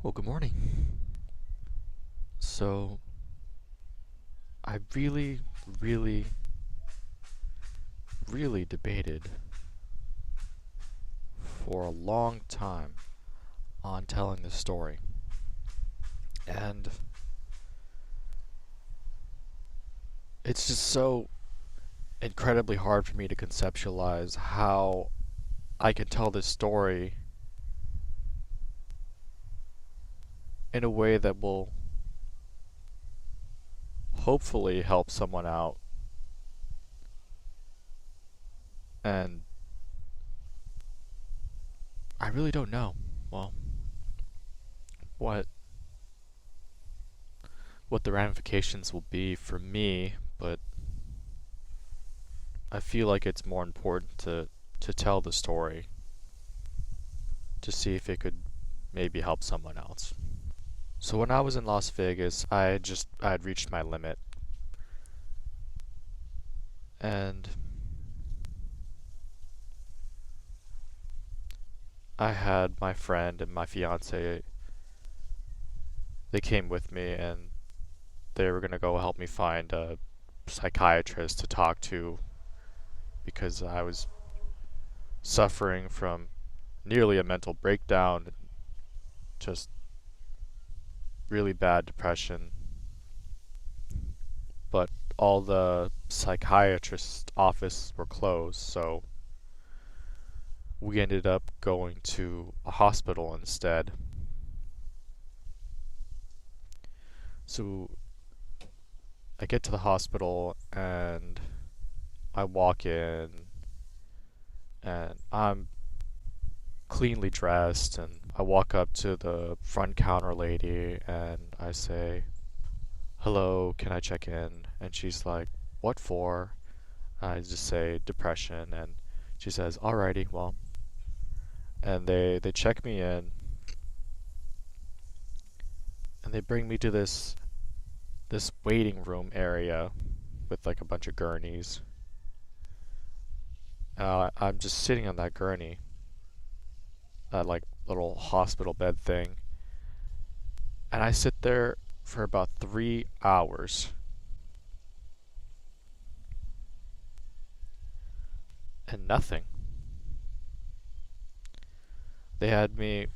Well, good morning. So, I really, really debated for a long time on telling this story. And it's just so incredibly hard for me to conceptualize how I can tell this story in a way that will hopefully help someone out. And I really don't know, well, what the ramifications will be for me, but I feel like it's more important to tell the story to see if it could maybe help someone else. So when I was in Las Vegas, I had reached my limit, and I had my friend and my fiance. They came with me, and they were gonna go help me find a psychiatrist to talk to because I was suffering from nearly a mental breakdown, just really bad depression. But all the psychiatrist offices were closed, so we ended up going to a hospital instead. So I get to the hospital and I walk in and I'm cleanly dressed, and I walk up to the front counter lady and I say, "Hello, can I check in?" And she's like, "What for?" I just say depression, and she says, "Alrighty, well." And they check me in and they bring me to this waiting room area with like a bunch of gurneys. I'm just sitting on that gurney, that like little hospital bed thing, and I sit there for about 3 hours and nothing. They had me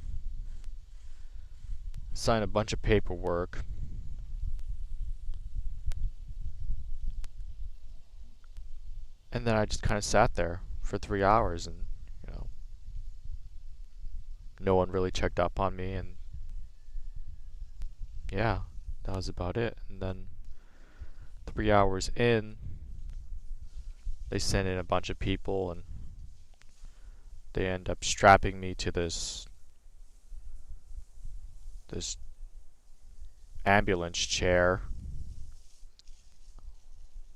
sign a bunch of paperwork, and then I just kind of sat there for 3 hours, and you know, no one really checked up on me, and yeah, that was about it. And then 3 hours in, they sent in a bunch of people, and they end up strapping me to this ambulance chair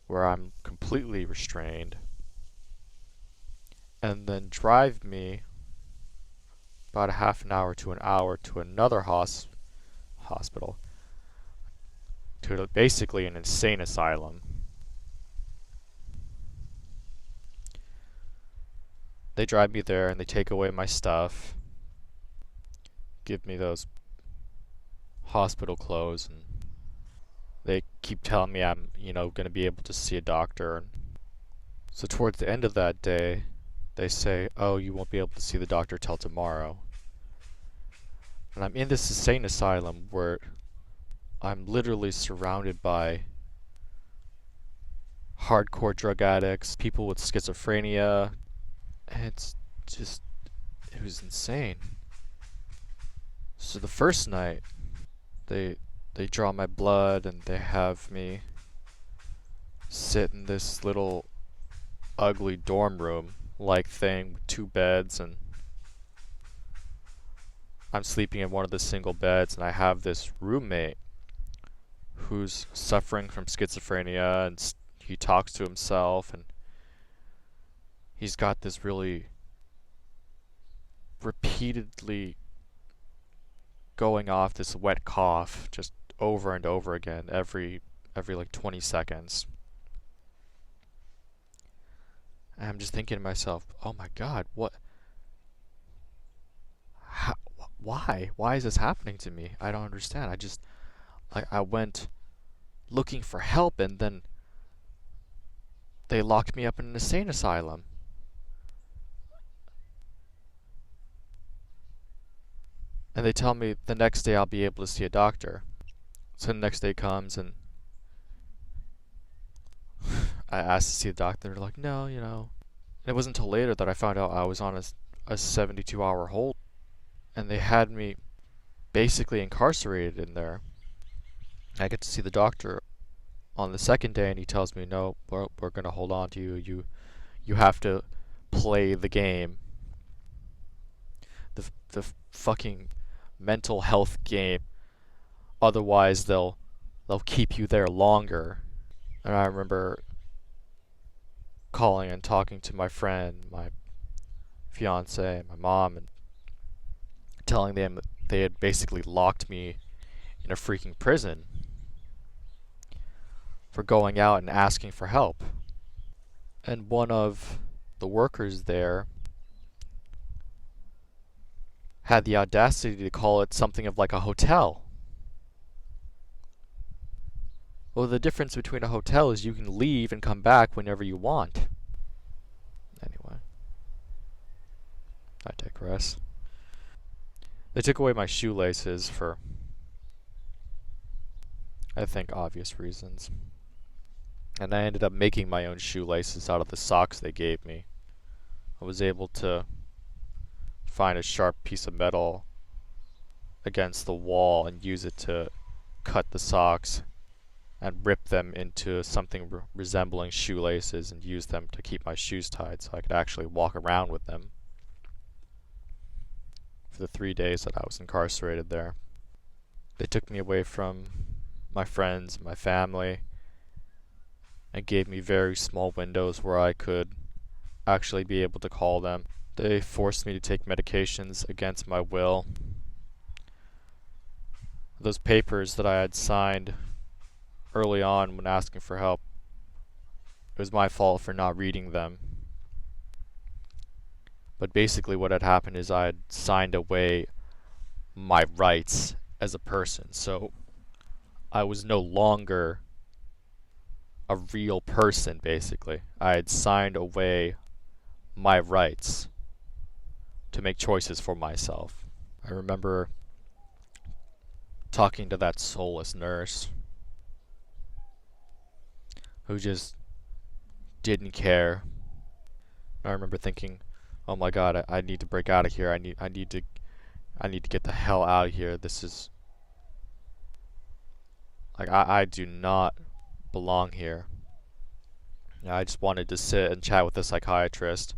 where I'm completely restrained, and then drive me about a half an hour to an hour to another hospital, to basically an insane asylum. They drive me there and they take away my stuff, give me those hospital clothes, and they keep telling me I'm, going to be able to see a doctor. So towards the end of that day, they say, "Oh, you won't be able to see the doctor till tomorrow." And I'm in this insane asylum where I'm literally surrounded by hardcore drug addicts, people with schizophrenia, and just, it was insane. So the first night, they they draw my blood and they have me sit in this little ugly dorm room like thing with two beds, and I'm sleeping in one of the single beds, and I have this roommate who's suffering from schizophrenia, and he talks to himself, and he's got this really repeatedly going off this wet cough just over and over again every like 20 seconds. And I'm just thinking to myself, "Oh my god, how why? Why is this happening to me? I don't understand. I went looking for help, and then they locked me up in an insane asylum. And they tell me the next day I'll be able to see a doctor. So the next day comes, and I asked to see the doctor. They're like, no, you know. And it wasn't until later that I found out I was on a 72-hour hold. And they had me basically incarcerated in there. I get to see the doctor on the second day, and he tells me, no, we're going to hold on to you. You have to play the game. The fucking mental health game. Otherwise, they'll keep you there longer. And I remember calling and talking to my friend, my fiance, my mom, and telling them that they had basically locked me in a freaking prison for going out and asking for help. And one of the workers there had the audacity to call it something of like a hotel. Well, the difference between a hotel is you can leave and come back whenever you want. Anyway, I digress. They took away my shoelaces for, I think, obvious reasons. And I ended up making my own shoelaces out of the socks they gave me. I was able to find a sharp piece of metal against the wall and use it to cut the socks and rip them into something resembling shoelaces and use them to keep my shoes tied so I could actually walk around with them for the 3 days that I was incarcerated there. They took me away from my friends, my family, and gave me very small windows where I could actually be able to call them. They forced me to take medications against my will. Those papers that I had signed early on when asking for help, it was my fault for not reading them. But basically what had happened is I had signed away my rights as a person. So I was no longer a real person, basically. I had signed away my rights to make choices for myself. I remember talking to that soulless nurse who just didn't care. I remember thinking, oh my god, I need to break out of here. I need to get the hell out of here. This is like I do not belong here. I just wanted to sit and chat with a psychiatrist,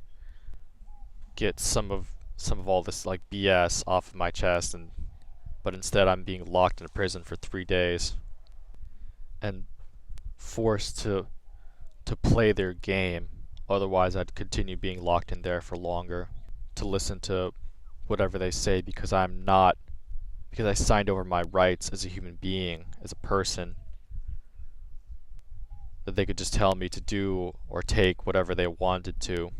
get some of all this like BS off of my chest, and but instead I'm being locked in a prison for 3 days and forced to play their game. Otherwise I'd continue being locked in there for longer to listen to whatever they say because because I signed over my rights as a human being, as a person, that they could just tell me to do or take whatever they wanted to.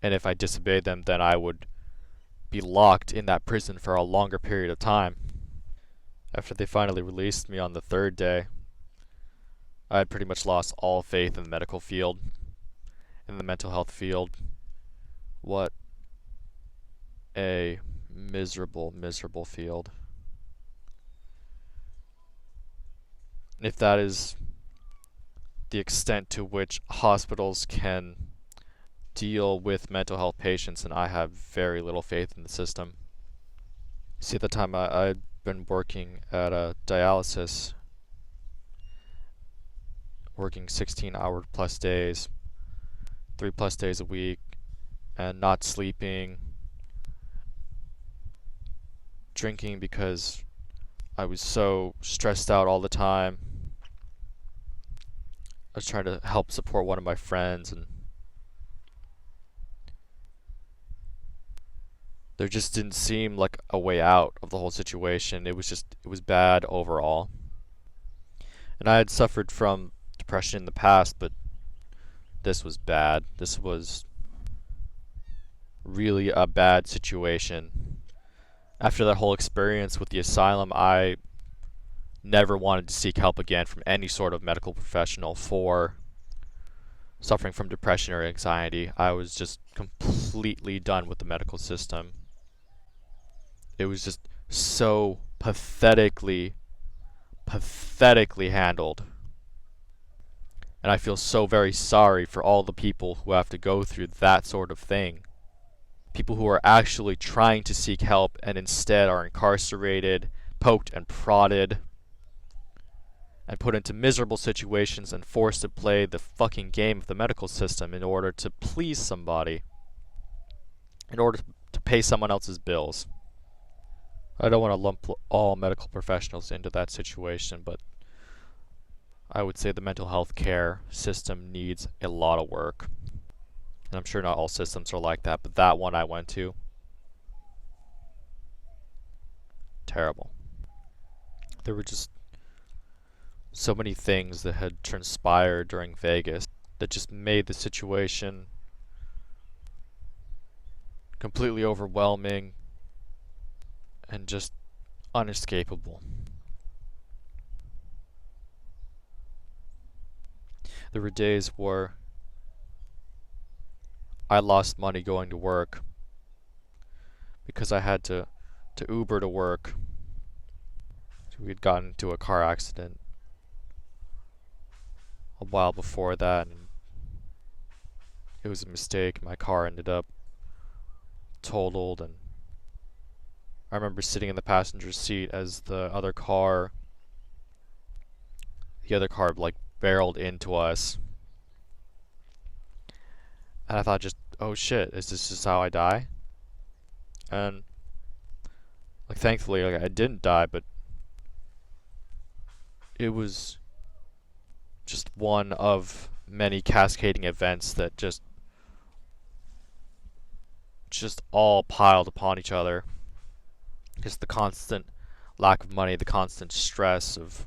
And if I disobeyed them, then I would be locked in that prison for a longer period of time. After they finally released me on the third day, I had pretty much lost all faith in the medical field, in the mental health field. What a miserable, miserable field. If that is the extent to which hospitals can deal with mental health patients, and I have very little faith in the system. See, at the time I'd been working at a dialysis, working 16-hour plus days, 3+ days a week, and not sleeping, drinking because I was so stressed out all the time. I was trying to help support one of my friends, and there just didn't seem like a way out of the whole situation. It was bad overall. And I had suffered from depression in the past, but this was bad. This was really a bad situation. After that whole experience with the asylum, I never wanted to seek help again from any sort of medical professional for suffering from depression or anxiety. I was just completely done with the medical system. It was just so pathetically handled. And I feel so very sorry for all the people who have to go through that sort of thing. People who are actually trying to seek help and instead are incarcerated, poked and prodded, and put into miserable situations and forced to play the fucking game of the medical system in order to please somebody, in order to pay someone else's bills. I don't want to lump all medical professionals into that situation, but I would say the mental health care system needs a lot of work. And I'm sure not all systems are like that, but that one I went to, terrible. There were just so many things that had transpired during Vegas that just made the situation completely overwhelming and just unescapable. There were days where I lost money going to work because I had to Uber to work. We had gotten into a car accident a while before that, and it was a mistake. My car ended up totaled, and I remember sitting in the passenger seat as the other car like barreled into us, and I thought, just, oh shit, is this just how I die? And like, thankfully, like, I didn't die, but it was just one of many cascading events that just all piled upon each other. Just the constant lack of money, the constant stress of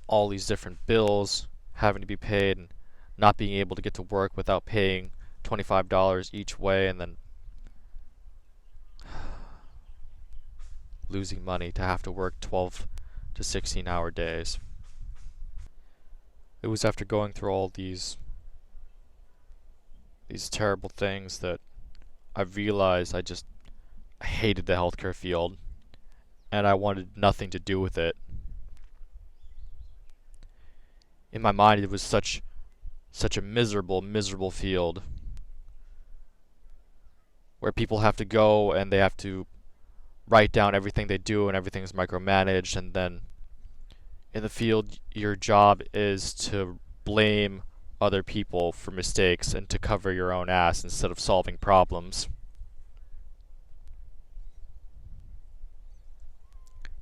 all these different bills having to be paid, and not being able to get to work without paying $25 each way, and then losing money to have to work 12 to 16-hour days. It was after going through all these terrible things that I realized I hated the healthcare field, and I wanted nothing to do with it. In my mind, it was such a miserable field where people have to go and they have to write down everything they do and everything's micromanaged, and then in the field your job is to blame other people for mistakes and to cover your own ass instead of solving problems.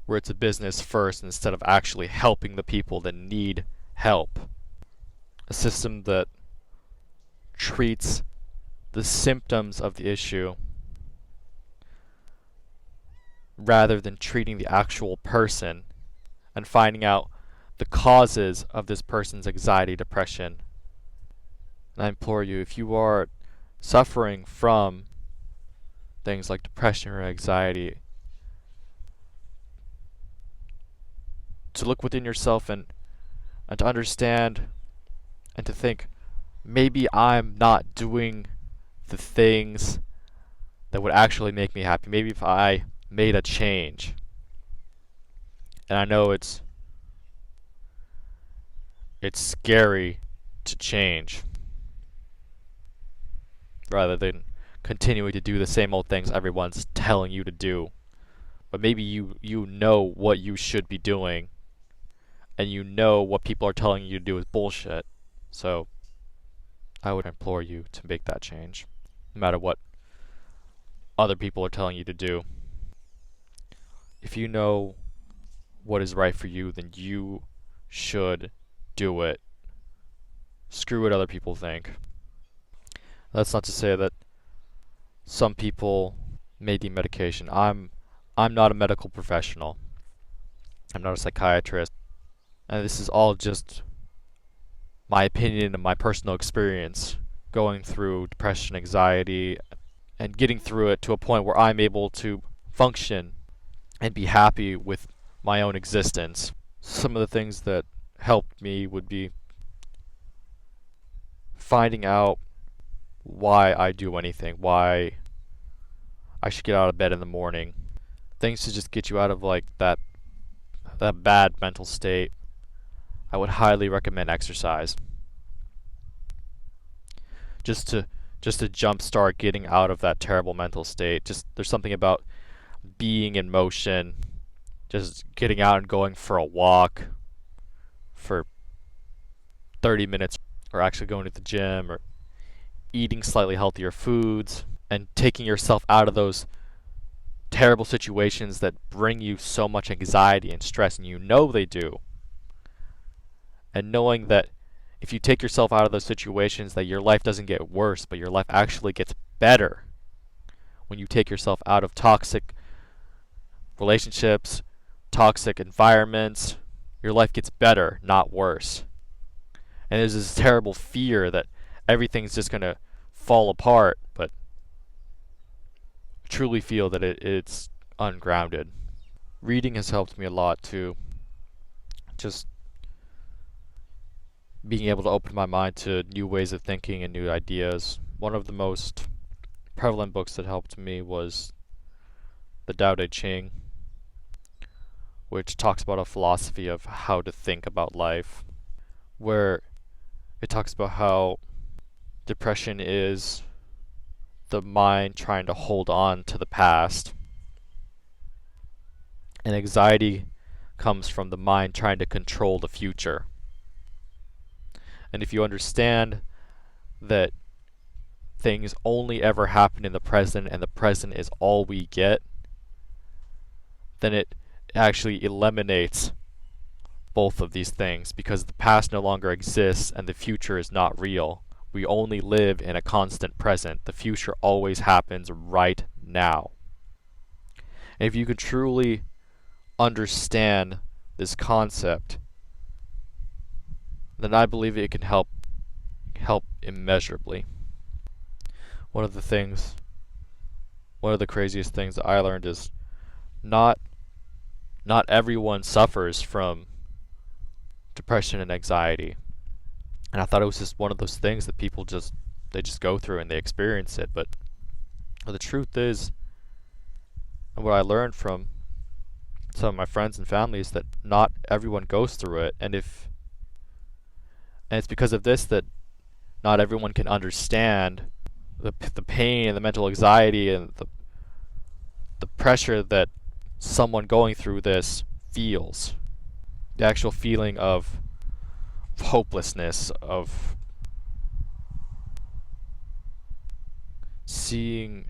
Where it's a business first instead of actually helping the people that need help. A system that treats the symptoms of the issue rather than treating the actual person and finding out the causes of this person's anxiety, depression. And I implore you, if you are suffering from things like depression or anxiety, to look within yourself and to understand and to think, maybe I'm not doing the things that would actually make me happy. Maybe if I made a change. And I know it's scary to change rather than continuing to do the same old things everyone's telling you to do. But maybe you know what you should be doing, and you know what people are telling you to do is bullshit. So I would implore you to make that change, no matter what other people are telling you to do. If you know what is right for you, then you should do it. Screw what other people think. That's not to say that some people may need medication. I'm not a medical professional. I'm not a psychiatrist. And this is all just my opinion and my personal experience. going through depression, anxiety, and getting through it to a point where I'm able to function and be happy with my own existence. Some of the things that helped me would be finding out why I do anything, why I should get out of bed in the morning. Things to just get you out of like that bad mental state. I would highly recommend exercise. Just to jumpstart getting out of that terrible mental state. Just there's something about being in motion, just getting out and going for a walk for 30 minutes, or actually going to the gym, or eating slightly healthier foods, and taking yourself out of those terrible situations that bring you so much anxiety and stress, and you know they do. And knowing that if you take yourself out of those situations, that your life doesn't get worse, but your life actually gets better. When you take yourself out of toxic relationships, toxic environments, your life gets better, not worse. And there's this terrible fear that everything's just going to fall apart, but I truly feel that it's ungrounded. Reading has helped me a lot too. Just being able to open my mind to new ways of thinking and new ideas. One of the most prevalent books that helped me was the Tao Te Ching, which talks about a philosophy of how to think about life, where it talks about how depression is the mind trying to hold on to the past, and anxiety comes from the mind trying to control the future. And if you understand that things only ever happen in the present and the present is all we get, then it actually eliminates both of these things, because the past no longer exists and the future is not real. We only live in a constant present. The future always happens right now. And if you can truly understand this concept, then I believe it can help immeasurably. One of the craziest things that I learned is not everyone suffers from depression and anxiety. And I thought it was just one of those things that people just go through and they experience it. But the truth is, and what I learned from some of my friends and family, is that not everyone goes through it. And it's because of this that not everyone can understand the pain and the mental anxiety and the pressure that someone going through this feels. The actual feeling of hopelessness, of seeing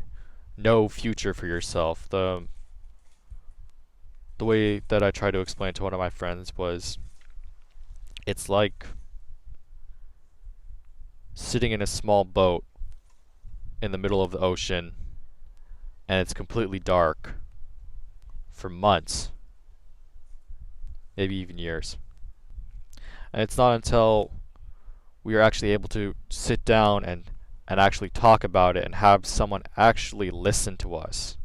no future for yourself. The way that I tried to explain to one of my friends was, it's like sitting in a small boat in the middle of the ocean and it's completely dark for months, maybe even years. And it's not until we are actually able to sit down and actually talk about it and have someone actually listen to us,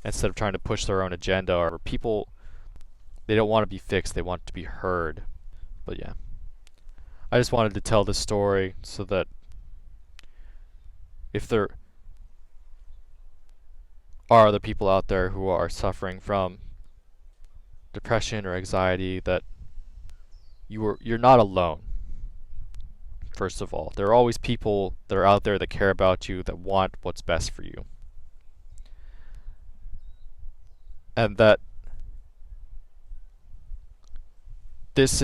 instead of trying to push their own agenda. Or people, they don't want to be fixed, they want to be heard. But yeah, I just wanted to tell this story so that if there are other people out there who are suffering from depression or anxiety, that you're not alone. First of all, there are always people that are out there that care about you, that want what's best for you. And that this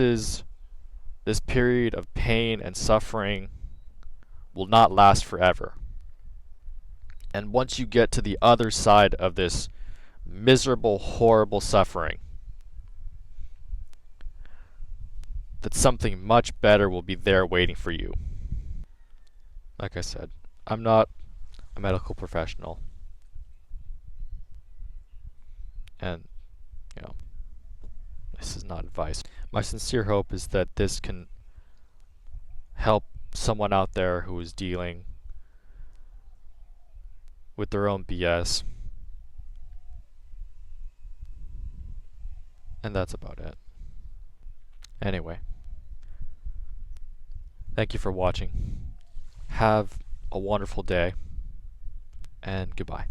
period of pain and suffering will not last forever. And once you get to the other side of this miserable, horrible suffering, that something much better will be there waiting for you. Like I said, I'm not a medical professional. And, this is not advice. My sincere hope is that this can help someone out there who is dealing with their own BS, and that's about it. Anyway, thank you for watching. Have a wonderful day, and goodbye.